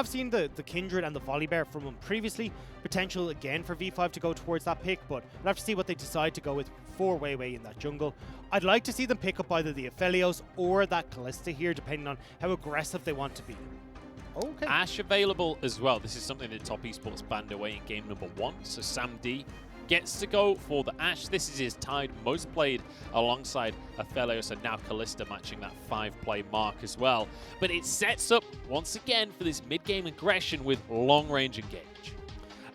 have seen the Kindred and the Volibear from him previously. Potential again for V5 to go towards that pick, but we'll have to see what they decide to go with for Weiwei in that jungle. I'd like to see them pick up either the Aphelios or that Callista here, depending on how aggressive they want to be. Okay. Ashe available as well. This is something that Top Esports banned away in game number 1. So Sam D gets to go for the Ashe. This is his tied most played alongside Aphelios, and now Callista matching that 5-play mark as well. But it sets up once again for this mid-game aggression with long-range engage.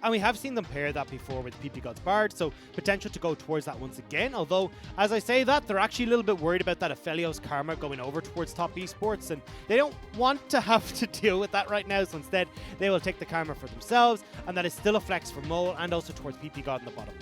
And we have seen them pair that before with PP God's Bard, so potential to go towards that once again. Although, as I say that, they're actually a little bit worried about that Aphelios Karma going over towards Top Esports, and they don't want to have to deal with that right now, so instead they will take the Karma for themselves, and that is still a flex for Mole and also towards PP God in the bottom.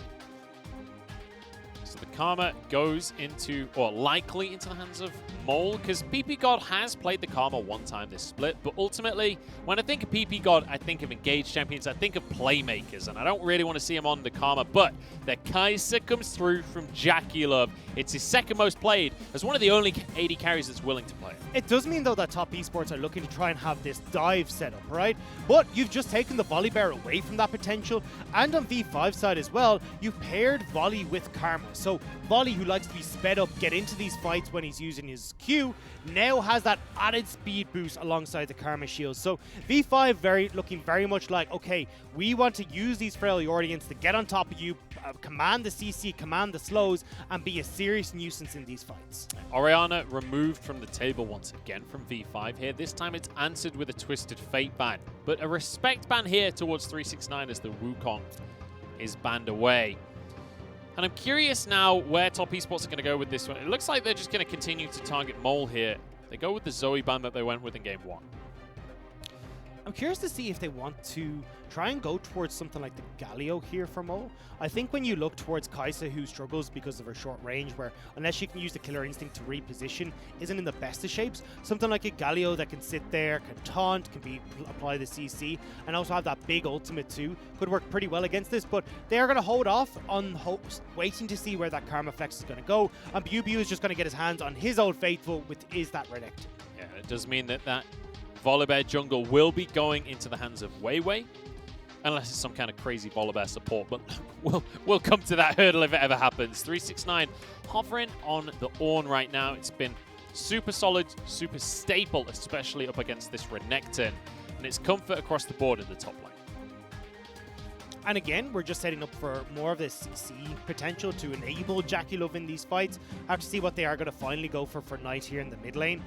So the Karma goes into, or likely into the hands of Mole, because PP God has played the Karma one time this split, but ultimately, when I think of PP God, I think of engaged champions, I think of playmakers, and I don't really want to see him on the Karma, but the Kai'Sa comes through from Jackie Love. It's his second most played, as one of the only AD carries that's willing to play it. It does mean, though, that Top Esports are looking to try and have this dive set up, right? But you've just taken the Volibear away from that potential, and on V5 side as well, you've paired Volley with Karma. So Volley, who likes to be sped up, get into these fights when he's using his Q, now has that added speed boost alongside the Karma shield. So V5 looking very much like, okay, we want to use these frail Yordians to get on top of you, command the CC, command the slows, and be a serious nuisance in these fights. Orianna removed from the table once again from V5 here. This time it's answered with a Twisted Fate ban, but a respect ban here towards 369 as the Wukong is banned away. And I'm curious now where Top Esports are going to go with this one. It looks like they're just going to continue to target Mole here. They go with the Zoe ban that they went with in game 1. I'm curious to see if they want to try and go towards something like the Galio here for Mole. I think when you look towards Kai'Sa, who struggles because of her short range, where unless she can use the Killer Instinct to reposition, isn't in the best of shapes, something like a Galio that can sit there, can taunt, can apply the CC, and also have that big ultimate too, could work pretty well against this, but they are going to hold off on waiting to see where that Karma Flex is going to go, and BuBu is just going to get his hands on his old faithful with Is That Renekton. Yeah, it does mean that Volibear jungle will be going into the hands of Weiwei, unless it's some kind of crazy Volibear support, but we'll come to that hurdle if it ever happens. 369 hovering on the Ornn right now. It's been super solid, super stable, especially up against this Renekton, and it's comfort across the board in the top lane. And again, we're just setting up for more of this CC potential to enable Jackie Love in these fights. Have to see what they are going to finally go for Knight here in the mid lane.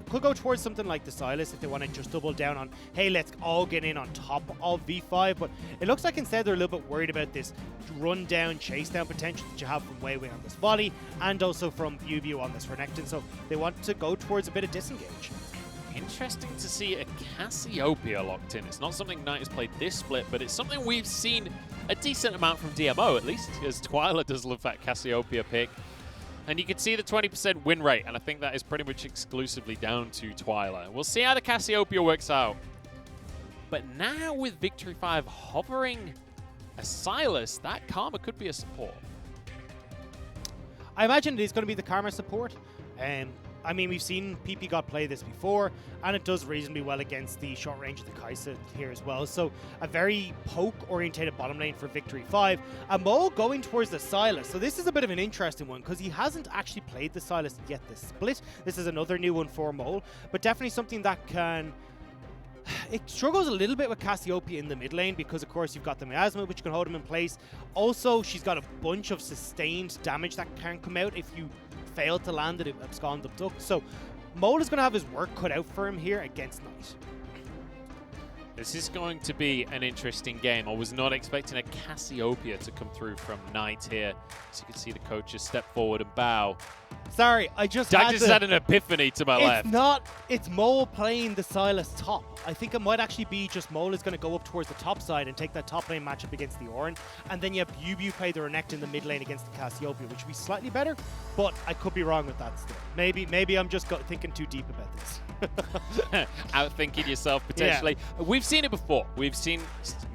Could go towards something like the Sylas if they want to just double down on, hey, let's all get in on top of V5, but it looks like instead they're a little bit worried about this run down, chase down potential that you have from Weiwei on this Volley, and also from BuBu on this Renekton, so they want to go towards a bit of disengage. Interesting to see a Cassiopeia locked in. It's not something Knight has played this split, but it's something we've seen a decent amount from DMO, at least, as Twyla does love that Cassiopeia pick. And you can see the 20% win rate, and I think that is pretty much exclusively down to Twyla. We'll see how the Cassiopeia works out. But now with Victory 5 hovering a Sylas, that Karma could be a support. I imagine it is going to be the Karma support. I mean, we've seen PP God play this before, and it does reasonably well against the short range of the Kai'Sa here as well. So a very poke-orientated bottom lane for Victory 5. And Mole going towards the Sylas. So this is a bit of an interesting one, because he hasn't actually played the Sylas yet this split. This is another new one for Mole, but definitely something that can... It struggles a little bit with Cassiopeia in the mid lane because, of course, you've got the Miasma, which can hold him in place. Also, she's got a bunch of sustained damage that can come out if you fail to land it at Abscond Abduct. So, Mole is going to have his work cut out for him here against Knight. This is going to be an interesting game. I was not expecting a Cassiopeia to come through from Knight here. So you can see the coaches step forward and bow. Sorry, I just had an epiphany to my left. It's Mole playing the Sylas top. I think it might actually be just Mole is going to go up towards the top side and take that top lane matchup against the Ornn. And then you have BuBu play the Renekton in the mid lane against the Cassiopeia, which would be slightly better, but I could be wrong with that still. Maybe I'm just thinking too deep about this. Outthinking yourself, potentially. Yeah. We've seen it before. We've seen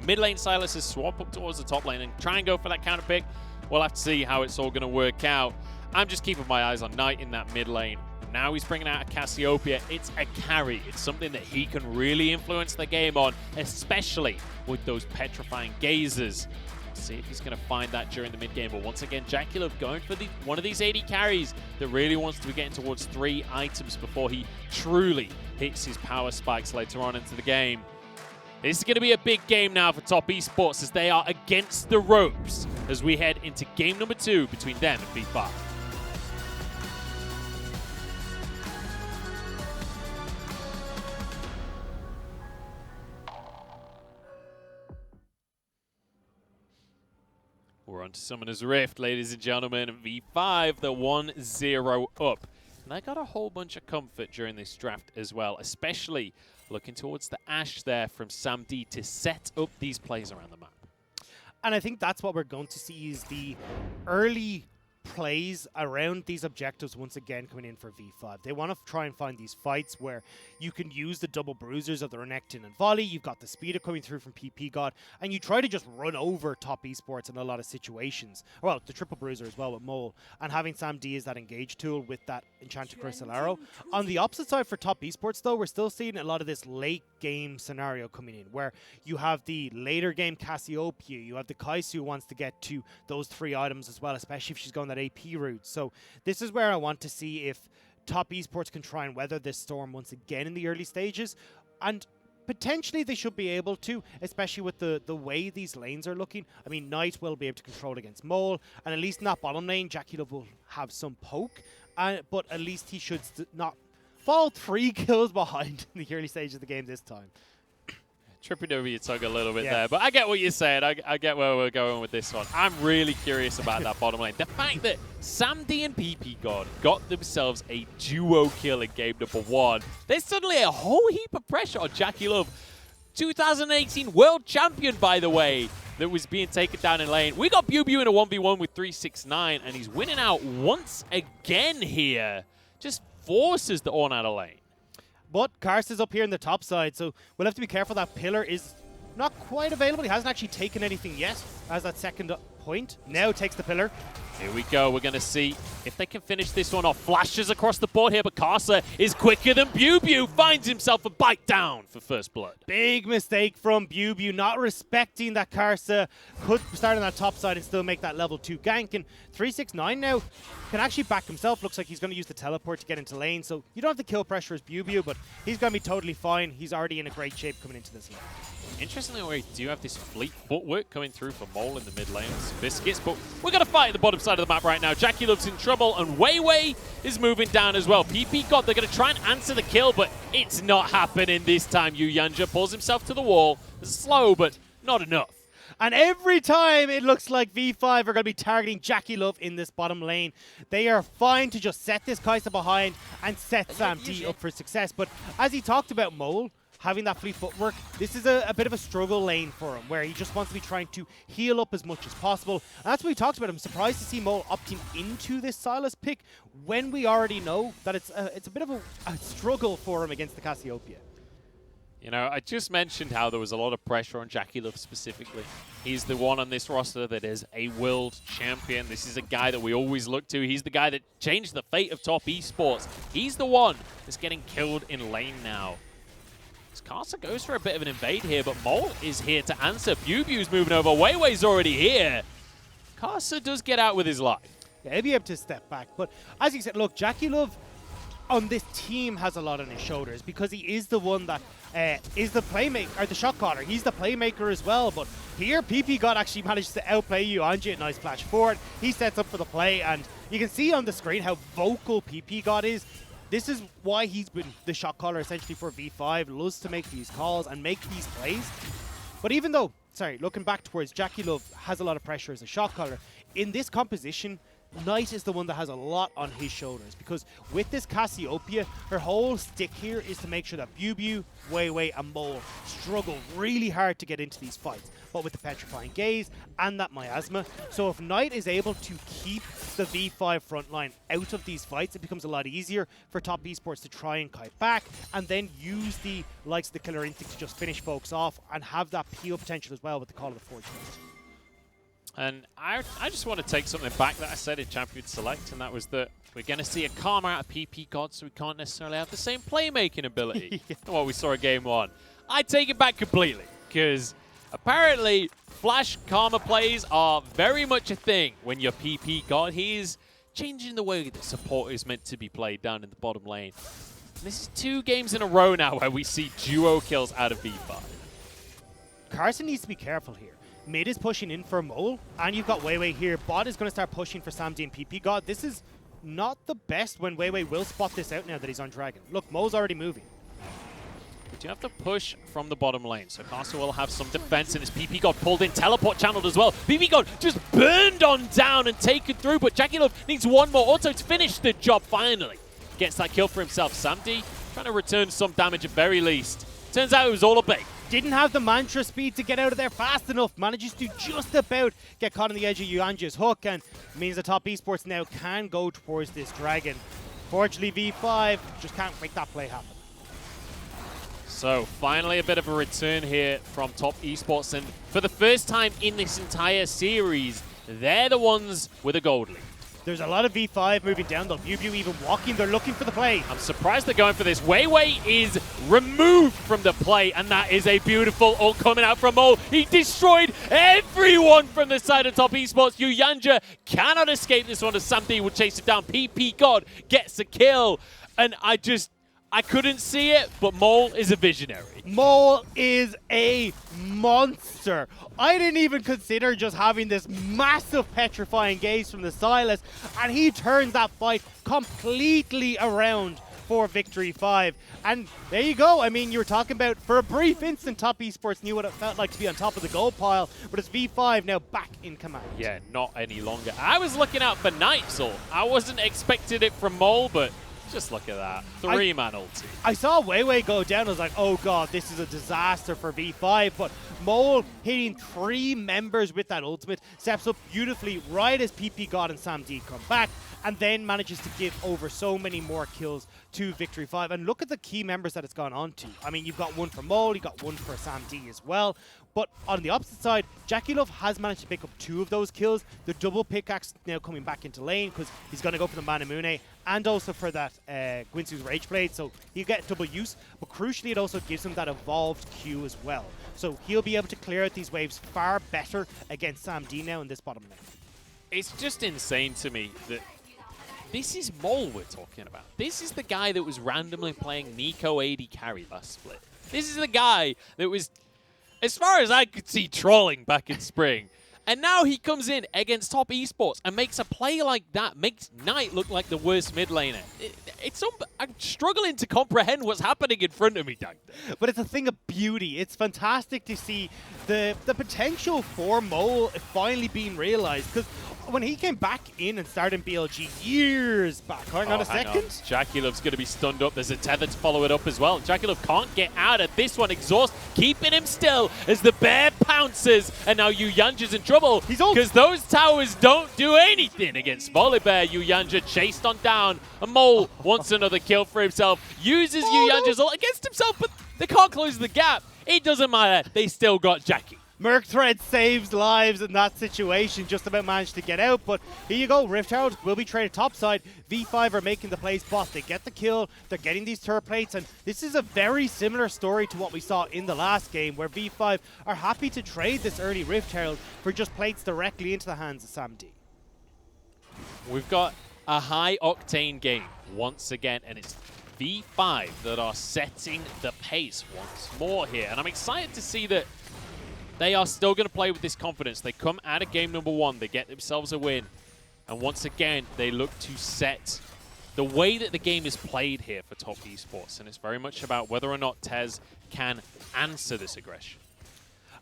mid lane Sylas swap up towards the top lane and try and go for that counter pick. We'll have to see how it's all going to work out. I'm just keeping my eyes on Knight in that mid lane. Now he's bringing out a Cassiopeia. It's a carry. It's something that he can really influence the game on, especially with those petrifying gazers. See if he's going to find that during the mid game. But once again, JackeyLove going for one of these AD carries that really wants to be getting towards 3 items before he truly hits his power spikes later on into the game. This is going to be a big game now for Top Esports as they are against the ropes as we head into game number 2 between them and V5. We're on to Summoner's Rift, ladies and gentlemen. V5, they're 1-0 up. And they got a whole bunch of comfort during this draft as well, especially looking towards the Ashe there from Sam D to set up these plays around the map. And I think that's what we're going to see is the early plays around these objectives once again coming in for V5. They want to try and find these fights where you can use the double bruisers of the Renekton and Volley, you've got the speeder coming through from PP God, and you try to just run over Top Esports in a lot of situations. Well, the triple bruiser as well with Mole, and having Sam D as that engage tool with that Enchanted Crystal Arrow. On the opposite side for Top Esports though, we're still seeing a lot of this late game scenario coming in where you have the later game Cassiopeia, you have the Kai'Su who wants to get to those 3 items as well, especially if she's going that AP route. So this is where I want to see if Top Esports can try and weather this storm once again in the early stages, and potentially they should be able to, especially with the way these lanes are looking. I mean, Knight will be able to control against Mole, and at least in that bottom lane, JackeyLove will have some poke, but at least he should not fall 3 kills behind in the early stage of the game this time. Tripping over your tongue a little bit there, but I get what you're saying. I get where we're going with this one. I'm really curious about that bottom lane. The fact that Sam D and PP God got themselves a duo kill in game number 1. There's suddenly a whole heap of pressure on JackeyLove. 2018 world champion, by the way, that was being taken down in lane. We got BuBu in a 1v1 with 369, and he's winning out once again here. Just forces the Ornn out of lane. But Karsa's up here in the top side, so we'll have to be careful. That pillar is not quite available. He hasn't actually taken anything yet as that second point. Now takes the pillar. Here we go. We're going to see if they can finish this one off. Flashes across the board here, but Karsa is quicker than BuBu. Finds himself a bite down for first blood. Big mistake from BuBu, not respecting that Karsa could start on that top side and still make that level 2 gank. And 369 now can actually back himself. Looks like he's going to use the teleport to get into lane. So you don't have the kill pressure as BuBu, but he's going to be totally fine. He's already in a great shape coming into this lane. Interestingly, we do have this fleet footwork coming through for Mole in the mid lane with some biscuits, but we're going to fight at the bottom side of the map right now. JackeyLove's in trouble, and Weiwei is moving down as well. PP God, they're going to try and answer the kill, but it's not happening this time. Yu Yanja pulls himself to the wall. Slow, but not enough. And every time it looks like V5 are going to be targeting JackeyLove in this bottom lane. They are fine to just set this Kai'Sa behind and set Sam D up for success. But as he talked about Mole, having that fleet footwork, this is a bit of a struggle lane for him, where he just wants to be trying to heal up as much as possible. And that's what we talked about. I'm surprised to see Mole opting into this Sylas pick when we already know that it's a bit of a struggle for him against the Cassiopeia. You know, I just mentioned how there was a lot of pressure on JackeyLove specifically. He's the one on this roster that is a world champion. This is a guy that we always look to. He's the guy that changed the fate of Top Esports. He's the one that's getting killed in lane now. Karsa goes for a bit of an invade here, but Mole is here to answer. BuBu's moving over. Weiwei's already here. Karsa does get out with his life. Yeah, he'll be able to step back. But as you said, look, JackeyLove on this team has a lot on his shoulders because he is the one that is the playmaker, or the shot caller. He's the playmaker as well. But here, PP God actually managed to outplay you. Anji, nice flash forward. He sets up for the play, and you can see on the screen how vocal PP God is. This is why he's been the shot caller essentially for V5, loves to make these calls and make these plays. But even though, looking back towards JackeyLove has a lot of pressure as a shot caller, in this composition, Knight is the one that has a lot on his shoulders, because with this Cassiopeia, her whole stick here is to make sure that BuBu, Weiwei, and Mole struggle really hard to get into these fights, but with the Petrifying Gaze and that Miasma. So if Knight is able to keep the V5 front line out of these fights, it becomes a lot easier for Top Esports to try and kite back and then use the likes of the Killer Instinct to just finish folks off and have that PO potential as well with the Call of the Fortunate. And I just want to take something back that I said in Champion Select, and that was that we're going to see a Karma out of PP God, so we can't necessarily have the same playmaking ability than what we saw in Game 1. I take it back completely, because apparently Flash Karma plays are very much a thing when you're PP God. He's changing the way that support is meant to be played down in the bottom lane. And this is 2 games in a row now where we see duo kills out of V5. Carson needs to be careful here. Mid is pushing in for Mole, and you've got Weiwei here. Bot is going to start pushing for Samdi and PP God. This is not the best when Weiwei will spot this out now that he's on Dragon. Look, Mole's already moving. We do have to push from the bottom lane, so Castle will have some defense, and his PP God pulled in, teleport channeled as well. PP God just burned on down and taken through, but Jackie Love needs one more auto to finish the job finally. Gets that kill for himself. Samdi trying to return some damage at very least. Turns out it was all a bait. Didn't have the mantra speed to get out of there fast enough. Manages to just about get caught on the edge of Yuanja's hook, and means the top esports now can go towards this Dragon. Fortunately, V5 just can't make that play happen. So finally a bit of a return here from top esports, and for the first time in this entire series, they're the ones with a gold lead. There's a lot of V5 moving down. They'll Mew even walking. They're looking for the play. I'm surprised they're going for this. Weiwei is removed from the play, and that is a beautiful ult coming out from Mole. He destroyed everyone from the side of top esports. Yuyanja cannot escape this one as Samdi will chase it down. PP God gets a kill, and I couldn't see it, but Mole is a visionary. Mole is a monster. I didn't even consider just having this massive petrifying gaze from the Silas, and he turns that fight completely around for Victory 5. And there you go. I mean, you were talking about, for a brief instant, top esports knew what it felt like to be on top of the gold pile, but it's V5 now back in command. Yeah, not any longer. I was looking out for Nightsoul. I wasn't expecting it from Mole, but just look at that. 3-man ulti. I saw Weiwei go down. I was like, oh god, this is a disaster for V5. But Mole hitting 3 members with that ultimate, steps up beautifully right as PP God and Sam D come back, and then manages to give over so many more kills to Victory 5. And look at the key members that it's gone on to. I mean, you've got one for Mole, you've got one for Sam D as well. But on the opposite side, Jackie Love has managed to pick up 2 of those kills. The double pickaxe now coming back into lane because he's going to go for the Manamune and also for that Guinsoo's Rage Blade, so he'll get double use. But crucially, it also gives him that evolved Q as well. So he'll be able to clear out these waves far better against Sam D now in this bottom lane. It's just insane to me that this is Mole we're talking about. This is the guy that was randomly playing Nico AD carry last split. This is the guy that was, as far as I could see, trolling back in spring. And now he comes in against top esports and makes a play like that, makes Knight look like the worst mid laner. I'm struggling to comprehend what's happening in front of me, Doug. But it's a thing of beauty. It's fantastic to see the potential for Mole finally being realized, because when he came back in and started in BLG years back, hang on a second. Jackie Love's going to be stunned up. There's a tether to follow it up as well. Jackie Love can't get out of this one. Exhaust keeping him still as the bear pounces, and now Yuyanja's in trouble because those towers don't do anything against Volibear. Yuyanja chased on down. And Mole wants another kill for himself. Uses Yuyanja's ult against himself, but they can't close the gap. It doesn't matter. They still got Jackie. Merc Thread saves lives in that situation, just about managed to get out, but here you go, Rift Herald will be traded topside. V5 are making the play spot, they get the kill, they're getting these turret plates, and this is a very similar story to what we saw in the last game, where V5 are happy to trade this early Rift Herald for just plates directly into the hands of Sam D. We've got a high-octane game once again, and it's V5 that are setting the pace once more here, and I'm excited to see that they are still going to play with this confidence. They come out of game number 1, they get themselves a win, and once again, they look to set the way that the game is played here for top esports, and it's very much about whether or not TES can answer this aggression.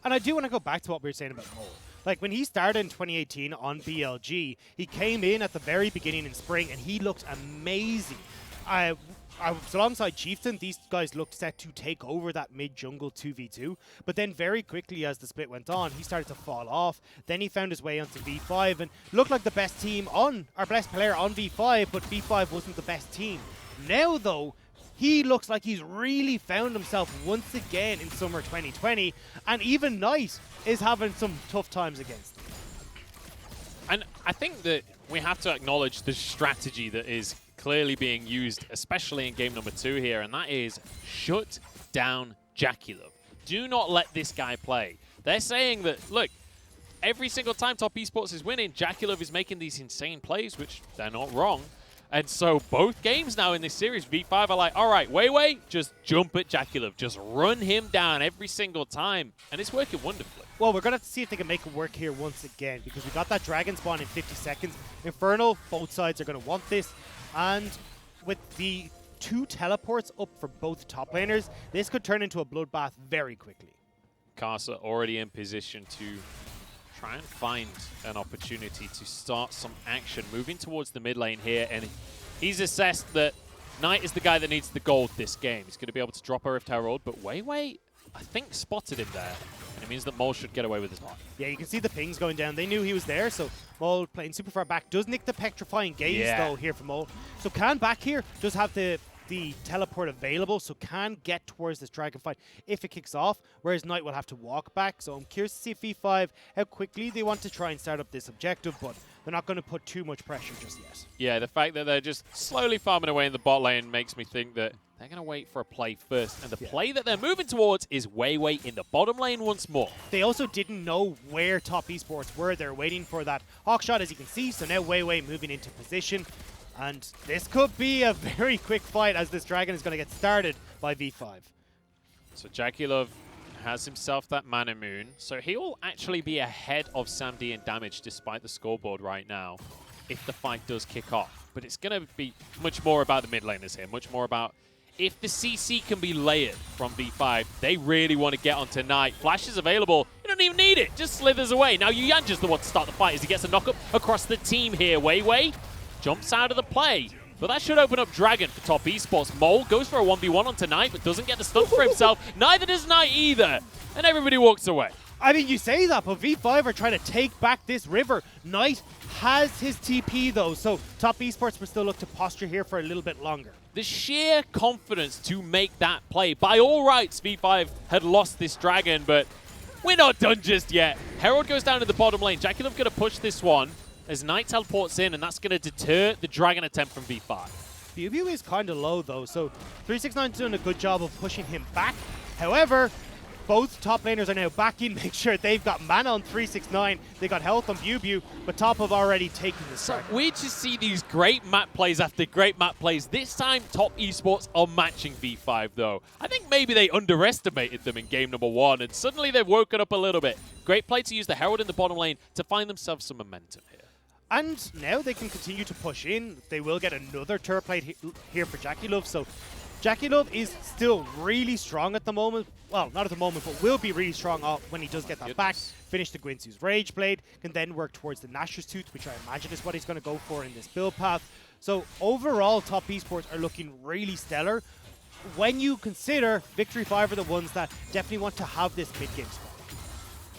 And I do want to go back to what we were saying about Mole. Like, when he started in 2018 on BLG, he came in at the very beginning in spring, and he looked amazing. I was alongside Chieftain. These guys looked set to take over that mid-jungle 2v2. But then very quickly as the split went on, he started to fall off. Then he found his way onto V5 and looked like the best team on, our best player on V5, but V5 wasn't the best team. Now, though, he looks like he's really found himself once again in summer 2020. And even Knight is having some tough times against him. And I think that we have to acknowledge the strategy that is clearly being used, especially in game number 2 here, and that is shut down JackeyLove. Do not let this guy play. They're saying that, look, every single time Top Esports is winning, JackeyLove is making these insane plays, which they're not wrong. And so both games now in this series, V5 are like, all right, Wei, just jump at JackeyLove. Just run him down every single time. And it's working wonderfully. Well, we're going to have to see if they can make it work here once again, because we got that Dragon spawn in 50 seconds. Inferno, both sides are going to want this. And with the 2 teleports up for both top laners, this could turn into a bloodbath very quickly. Casa already in position to try and find an opportunity to start some action. Moving towards the mid lane here, and he's assessed that Knight is the guy that needs the gold this game. He's going to be able to drop a Rift Herald, but Wei, I think, spotted him there. And it means that Mole should get away with his life. Yeah, you can see the pings going down. They knew he was there, so Mole playing super far back. Does nick the Petrifying Gaze, though, here from Mole. So Can back here does have the teleport available, so can get towards this dragon fight if it kicks off, whereas Knight will have to walk back. So I'm curious to see if V5 how quickly they want to try and start up this objective, but they're not going to put too much pressure just yet. Yeah, the fact that they're just slowly farming away in the bot lane makes me think that they're going to wait for a play first, and the play that they're moving towards is Wei in the bottom lane once more. They also didn't know where Top Esports were. They're waiting for that hawk shot, as you can see, so now Wei moving into position. And this could be a very quick fight, as this dragon is going to get started by V5. So JackeyLove has himself that Mana Moon, so he will actually be ahead of Sam D in damage despite the scoreboard right now if the fight does kick off. But it's going to be much more about the mid laners here, much more about if the CC can be layered from V5, they really want to get on tonight. Flash is available. You don't even need it. Just slithers away. Now Yuyanja's the one to start the fight as he gets a knock-up across the team here. Wei jumps out of the play, but that should open up Dragon for Top Esports. Mole goes for a 1v1 on tonight, but doesn't get the stun for himself. Neither does Knight either, and everybody walks away. I mean, you say that, but V5 are trying to take back this river. Knight has his TP, though, so Top Esports will still look to posture here for a little bit longer. The sheer confidence to make that play. By all rights, V5 had lost this Dragon, but we're not done just yet. Herald goes down to the bottom lane. JackeyLove going to push this one as Knight teleports in, and that's going to deter the Dragon attempt from V5. BioBio is kind of low, though, so 369 is doing a good job of pushing him back. However, both top laners are now backing, make sure they've got mana on 369, they got health on BioBio, but top have already taken the start. We just see these great map plays after great map plays. This time, Top Esports are matching V5, though. I think maybe they underestimated them in game number 1, and suddenly they've woken up a little bit. Great play to use the Herald in the bottom lane to find themselves some momentum here. And now they can continue to push in. They will get another turret plate here for JackeyLove. So JackeyLove is still really strong at the moment. Well, not at the moment, but will be really strong when he does get that back. Finish the Guinsoo's Rage Blade. Can then work towards the Nashor's Tooth, which I imagine is what he's going to go for in this build path. So overall, Top Esports are looking really stellar. When you consider Victory 5 are the ones that definitely want to have this mid-game spot.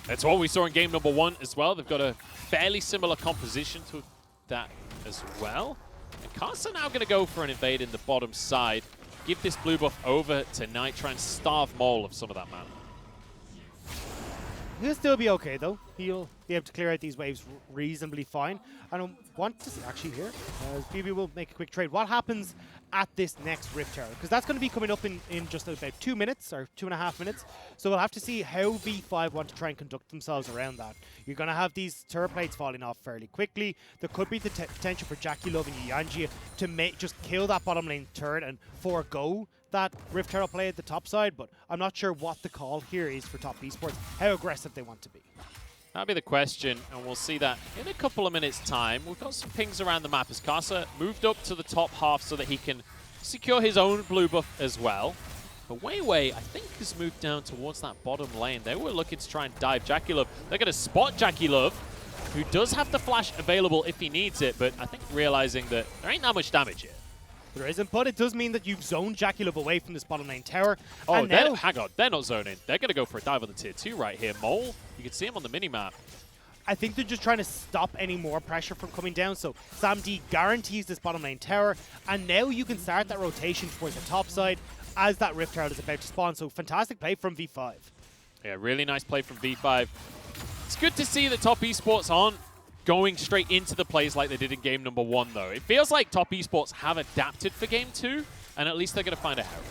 That's what we saw in game number 1 as well. They've got a fairly similar composition to that as well. And Carson now going to go for an invade in the bottom side. Give this blue buff over to Knight, try and starve Mole of some of that mana. He'll still be okay, though. He'll be able to clear out these waves reasonably fine. And I want to see, actually here, as BB will make a quick trade. What happens at this next Rift Herald? Because that's going to be coming up in just about 2 minutes, or 2.5 minutes. So we'll have to see how V5 want to try and conduct themselves around that. You're going to have these turret plates falling off fairly quickly. There could be the potential for JackeyLove and Yuyanji to just kill that bottom lane turret and forego that Rift Herald play at the top side, but I'm not sure what the call here is for Top Esports, how aggressive they want to be. That'll be the question, and we'll see that in a couple of minutes' time. We've got some pings around the map as Casa moved up to the top half so that he can secure his own blue buff as well. But Wei, I think, has moved down towards that bottom lane. They were looking to try and dive JackeyLove. They're going to spot JackeyLove, who does have the flash available if he needs it, but I think realizing that there ain't that much damage here. There isn't, but it does mean that you've zoned JackeyLove away from this bottom lane tower. Oh, and now, hang on. They're not zoning. They're going to go for a dive on the tier 2 right here. Mole, you can see him on the minimap. I think they're just trying to stop any more pressure from coming down. So Sam D guarantees this bottom lane tower, and now you can start that rotation towards the top side as that Rift Herald is about to spawn. So fantastic play from V5. Yeah, really nice play from V5. It's good to see that Top Esports aren't going straight into the plays like they did in game number 1, though. It feels like Top Esports have adapted for game 2, and at least they're going to find a Herald.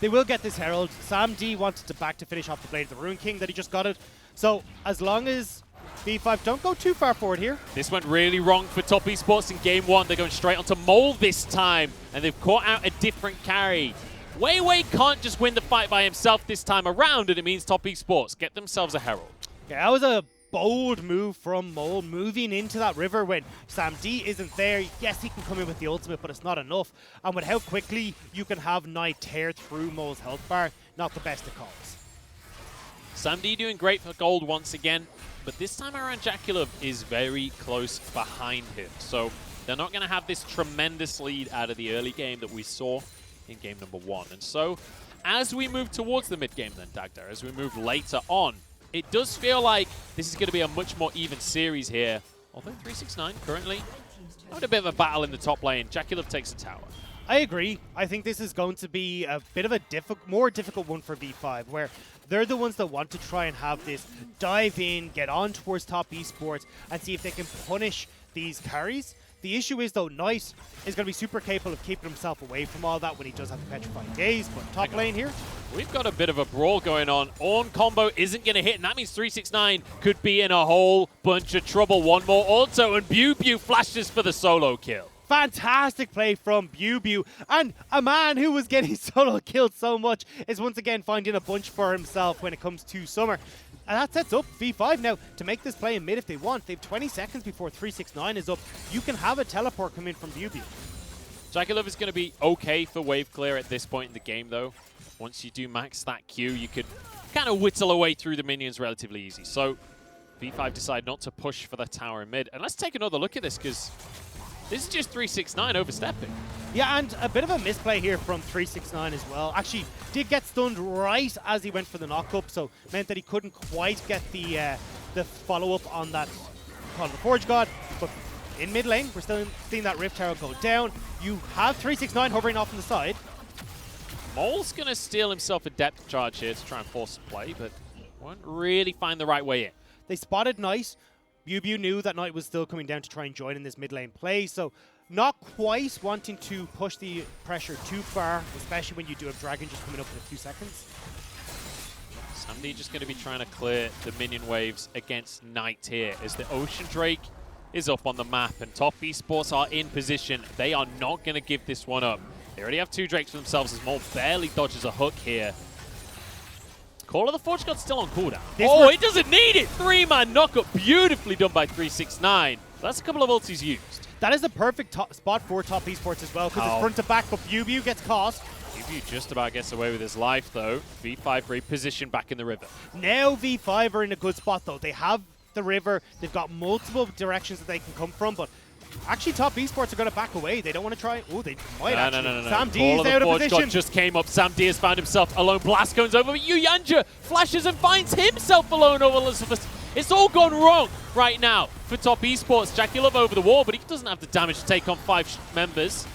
They will get this Herald. Sam D wanted to back to finish off the Blade of the Rune King that he just got it. So as long as V5 don't go too far forward here. This went really wrong for Top Esports in game 1. They're going straight onto Mole this time, and they've caught out a different carry. Wei can't just win the fight by himself this time around, and it means Top Esports get themselves a Herald. Yeah, that was a bold move from Mole, moving into that river when Sam D isn't there. Yes, he can come in with the ultimate, but it's not enough. And with how quickly you can have Knight tear through Mole's health bar, not the best of calls. Sam D doing great for gold once again, but this time around Jaculov is very close behind him. So they're not going to have this tremendous lead out of the early game that we saw in game number 1. And so as we move towards the mid-game then, Dagda, as we move later on, it does feel like this is going to be a much more even series here. Although 369 currently having a bit of a battle in the top lane. Jaculov takes a tower. I agree. I think this is going to be a bit of a more difficult one for V5, where they're the ones that want to try and have this dive in, get on towards Top Esports, and see if they can punish these carries. The issue is, though, Knight is going to be super capable of keeping himself away from all that when he does have the Petrifying Gaze. But top lane here, we've got a bit of a brawl going on. Ornn combo isn't going to hit, and that means 369 could be in a whole bunch of trouble. One more auto, and Bew flashes for the solo kill. Fantastic play from Bew. And a man who was getting solo killed so much is once again finding a bunch for himself when it comes to Summer. And that sets up V5 now to make this play in mid if they want. They have 20 seconds before 369 is up. You can have a teleport come in from Bew. Jaculov is going to be okay for wave clear at this point in the game, though. Once you do max that Q, you could kind of whittle away through the minions relatively easy. So V5 decide not to push for the tower in mid. And let's take another look at this, because this is just 369 overstepping. Yeah, and a bit of a misplay here from 369 as well. Actually, did get stunned right as he went for the knock-up, so meant that he couldn't quite get the follow-up on that Call of the Forge God. But in mid lane, we're still seeing that Rift Tower go down. You have 369 hovering off on the side. Mole's going to steal himself a depth charge here to try and force a play, but won't really find the right way in. They spotted Knight. Bew knew that Knight was still coming down to try and join in this mid lane play, so not quite wanting to push the pressure too far, especially when you do have Dragon just coming up in a few seconds. Samdi just going to be trying to clear the minion waves against Knight here as the Ocean Drake is up on the map and Top Esports are in position. They are not going to give this one up. They already have 2 Drakes for themselves as Mole barely dodges a hook here. Call of the Forge God's still on cooldown. It doesn't need it! 3-man knockup, beautifully done by 369. That's a couple of ultis used. That is the perfect spot for Top Esports as well, because it's front to back, but Bew gets caught. Bew just about gets away with his life, though. V5 repositioned back in the river. Now V5 are in a good spot, though. They have the river. They've got multiple directions that they can come from, but actually Top Esports are going to back away. They don't want to try. Oh, they might actually. No. Sam D is out of position. God just came up. Sam D has found himself alone. Blast comes over, but Yuyanja flashes and finds himself alone over Elizabeth. It's all gone wrong right now for Top Esports. Jaculov over the wall, but he doesn't have the damage to take on 5 members.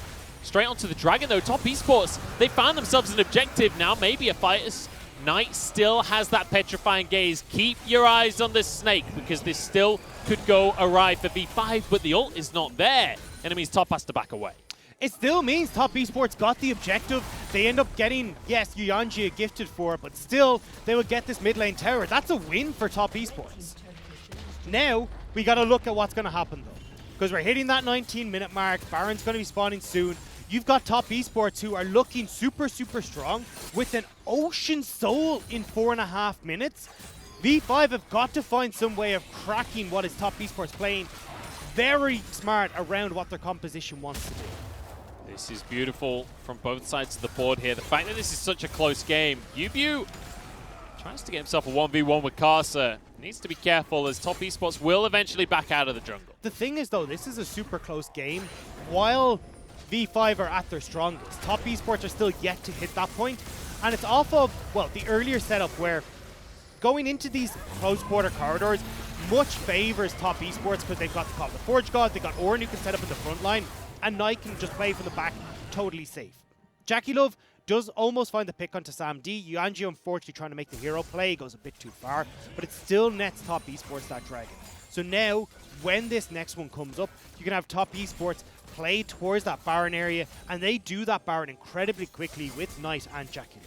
Straight onto the Dragon, though. Top Esports, they found themselves an objective now. Maybe a fight. Knight still has that Petrifying Gaze. Keep your eyes on this snake, because this still could go awry for V5, but the ult is not there. Enemies Top has to back away. It still means Top Esports got the objective. They end up getting, yes, Yuyanji gifted for it, but still, they will get this mid lane tower. That's a win for Top Esports. Now, we got to look at what's going to happen, though. Because we're hitting that 19-minute mark. Baron's going to be spawning soon. You've got Top Esports who are looking super, super strong with an Ocean Soul in 4.5 minutes. V5 have got to find some way of cracking what is Top Esports playing very smart around what their composition wants to do. This is beautiful from both sides of the board here. The fact that this is such a close game. Bew tries to get himself a 1v1 with Karsa. Needs to be careful as Top Esports will eventually back out of the jungle. The thing is, though, this is a super close game. While V5 are at their strongest, Top Esports are still yet to hit that point. And it's off of, well, the earlier setup where going into these close quarter corridors much favors Top Esports because they've got the Call of the Forge God, they've got Ornn who can set up in the front line, and Knight can just play from the back totally safe. Jaculov does almost find the pick onto Sam D. Yuanji, unfortunately, trying to make the hero play, goes a bit too far, but it still nets Top Esports that Dragon. So now, when this next one comes up, you can have top esports play towards that Baron area, and they do that Baron incredibly quickly with Knight and Jackie.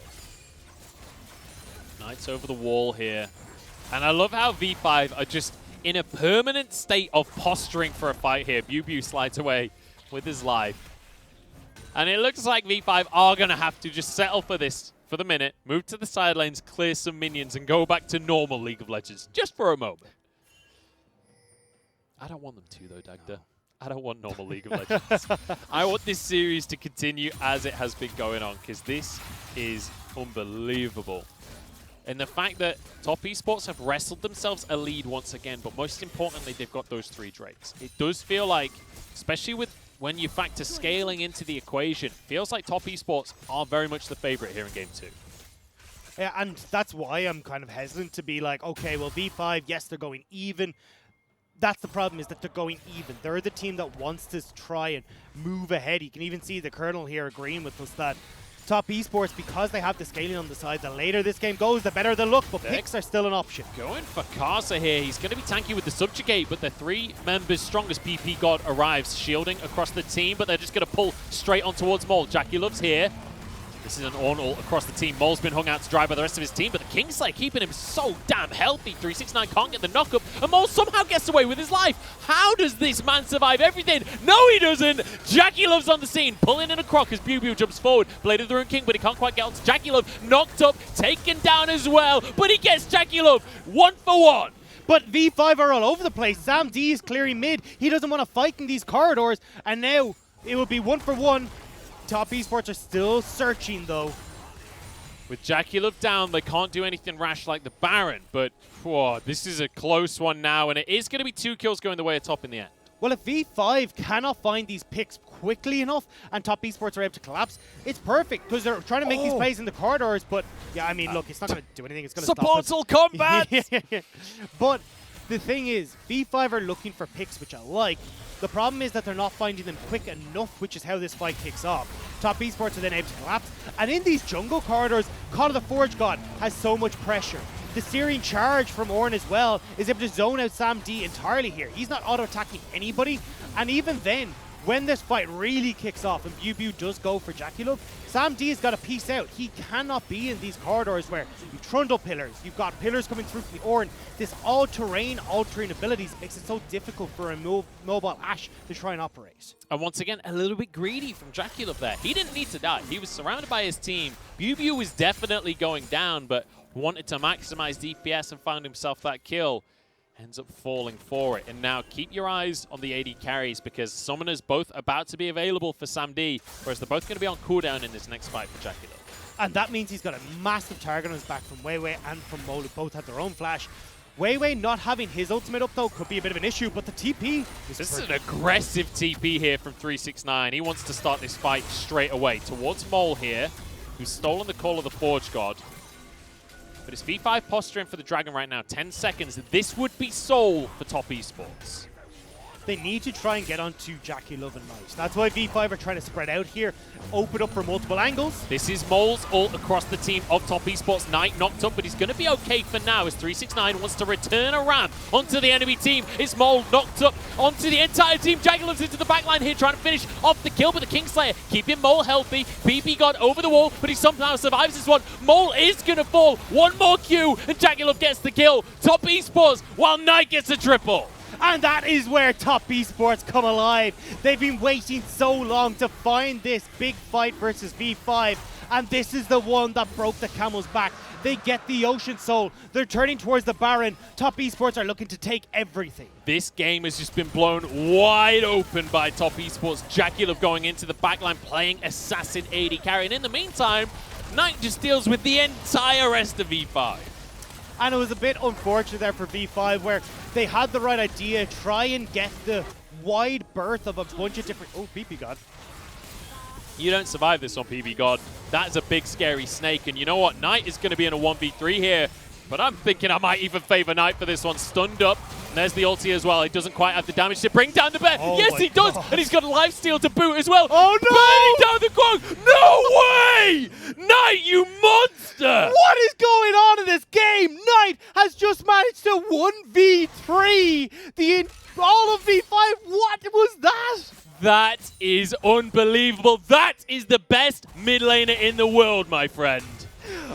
Knight's over the wall here. And I love how V5 are just in a permanent state of posturing for a fight here. BuBu slides away with his life. And it looks like V5 are going to have to just settle for this for the minute, move to the side lanes, clear some minions, and go back to normal League of Legends just for a moment. I don't want them to, though, Dagda. I don't want normal League of Legends. I want this series to continue as it has been going on, because this is unbelievable. And the fact that top esports have wrestled themselves a lead once again, but most importantly, they've got those 3 Drakes. It does feel like, especially with when you factor scaling into the equation, feels like top esports are very much the favorite here in Game 2. Yeah, and that's why I'm kind of hesitant to be like, okay, well, V5, yes, they're going even. That's the problem, is that they're going even. They're the team that wants to try and move ahead. You can even see the Colonel here agreeing with us that top esports, because they have the scaling on the side, the later this game goes, the better they look, but picks are still an option. Going for Karsa here. He's going to be tanky with the Subjugate, but the 3 members strongest PP God arrives, shielding across the team, but they're just going to pull straight on towards Mole. Jackie Love's here. This is an on-ult across the team. Mole's been hung out to dry by the rest of his team, but the Kingslayer keeping him so damn healthy. 369 can't get the knock-up, and Mole somehow gets away with his life. How does this man survive everything? No, he doesn't! Jackie Love's on the scene, pulling in a croc as BuBu jumps forward. Blade of the Rune King, but he can't quite get onto Jackie Love. Knocked up, taken down as well, but he gets Jackie Love 1 for 1. But V5 are all over the place. Sam D is clearing mid. He doesn't want to fight in these corridors, and now it will be 1 for 1. Top esports are still searching, though. With Jackie Love down, they can't do anything rash like the Baron, but whoa, this is a close one now, and it is going to be 2 kills going the way of top in the end. Well, if V5 cannot find these picks quickly enough and top esports are able to collapse, it's perfect, because they're trying to make these plays in the corridors, but yeah, I mean, look, it's not going to do anything. It's going to stop us. Supportal combat! But the thing is, V5 are looking for picks, which I like. The problem is that they're not finding them quick enough, which is how this fight kicks off. Top esports are then able to collapse, and in these jungle corridors, Call of the Forge God has so much pressure. The Searing Charge from Ornn as well is able to zone out Sam D entirely here. He's not auto-attacking anybody, and even then, when this fight really kicks off and BuBu does go for Jackie Love, Sam D has got to piece out. He cannot be in these corridors where you trundle pillars, you've got pillars coming through from the Ornn. This all-terrain altering abilities makes it so difficult for a mobile Ashe to try and operate. And once again, a little bit greedy from Jackie Love there. He didn't need to die. He was surrounded by his team. BuBu was definitely going down, but wanted to maximize DPS and found himself that kill. Ends up falling for it. And now keep your eyes on the AD carries, because Summoner's both about to be available for Sam D, whereas they're both going to be on cooldown in this next fight for Jackie Love. And that means he's got a massive target on his back from Weiwei and from Mole, who both had their own flash. Weiwei not having his ultimate up, though, could be a bit of an issue, but the TP is This is an aggressive TP here from 369. He wants to start this fight straight away towards Mole here, who's stolen the Call of the Forge God. But it's V5 posturing for the Dragon right now. 10 seconds. This would be Soul for top esports. They need to try and get onto Jackie Love and Knight. That's why V5 are trying to spread out here, open up for multiple angles. This is Mole's ult across the team of top esports. Knight knocked up, but he's going to be okay for now as 369 wants to return a ram onto the enemy team. It's Mole knocked up onto the entire team. Jackie Love's into the backline here trying to finish off the kill, but the Kingslayer keeping Mole healthy. PP got over the wall, but he somehow survives this one. Mole is going to fall. One more Q, and Jackie Love gets the kill. Top esports, while Knight gets a triple. And that is where top esports come alive. They've been waiting so long to find this big fight versus V5, and this is the one that broke the camel's back. They get the Ocean Soul. They're turning towards the Baron. Top esports are looking to take everything. This game has just been blown wide open by top esports. Jackie Love going into the backline, playing assassin AD carry, and in the meantime, Knight just deals with the entire rest of V5. And it was a bit unfortunate there for V5, where they had the right idea, try and get the wide berth of a bunch of different... Oh, PP God. You don't survive this on PP God. That's a big, scary snake. And you know what? Knight is going to be in a 1v3 here. But I'm thinking I might even favor Knight for this one. Stunned up And there's the ulti as well. He doesn't quite have the damage to bring down the bear. Oh Yes, my he does. God. And he's got a lifesteal to boot as well. Oh, no! Burning down the Quag. No way! Knight, you monster! What is going on in this game? Knight has just managed to 1v3 all of V5. What was that? That is unbelievable. That is the best mid laner in the world, my friend.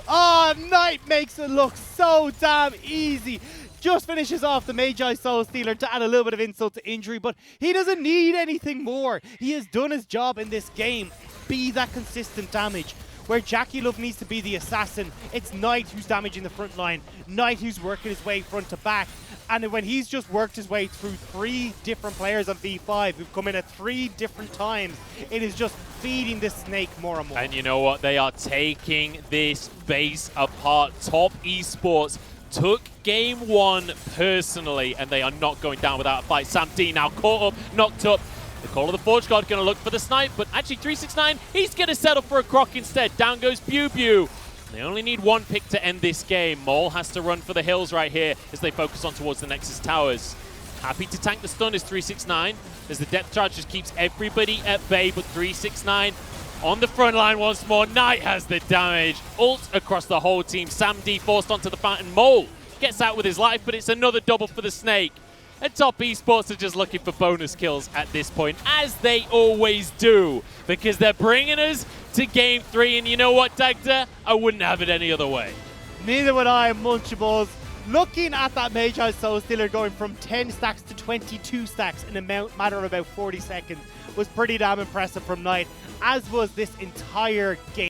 Oh, Knight makes it look so damn easy. Just finishes off the Magi Soul Stealer to add a little bit of insult to injury, but he doesn't need anything more. He has done his job in this game. Be that consistent damage. Where Jackie Love needs to be the assassin, it's Knight who's damaging the front line. Knight who's working his way front to back. And when he's just worked his way through 3 different players on V5 who've come in at 3 different times, it is just feeding this snake more and more. And you know what? They are taking this base apart. Top Esports took game 1 personally, and they are not going down without a fight. Sam D now caught up, knocked up. The Call of the Forge God going to look for the snipe, but actually 369, he's going to settle for a croc instead. Down goes Pew Pew. They only need 1 pick to end this game. Maul has to run for the hills right here as they focus on towards the Nexus Towers. Happy to tank the stun is 369, as the depth charge just keeps everybody at bay, but 369 on the front line once more. Knight has the damage. Ult across the whole team. Sam D forced onto the fountain. Maul gets out with his life, but it's another double for the snake. And Top Esports are just looking for bonus kills at this point, as they always do, because they're bringing us to game 3. And you know what, Dagda? I wouldn't have it any other way. Neither would I, Munchables. Looking at that Magi Soul Stealer going from 10 stacks to 22 stacks in a matter of about 40 seconds was pretty damn impressive from Knight, as was this entire game.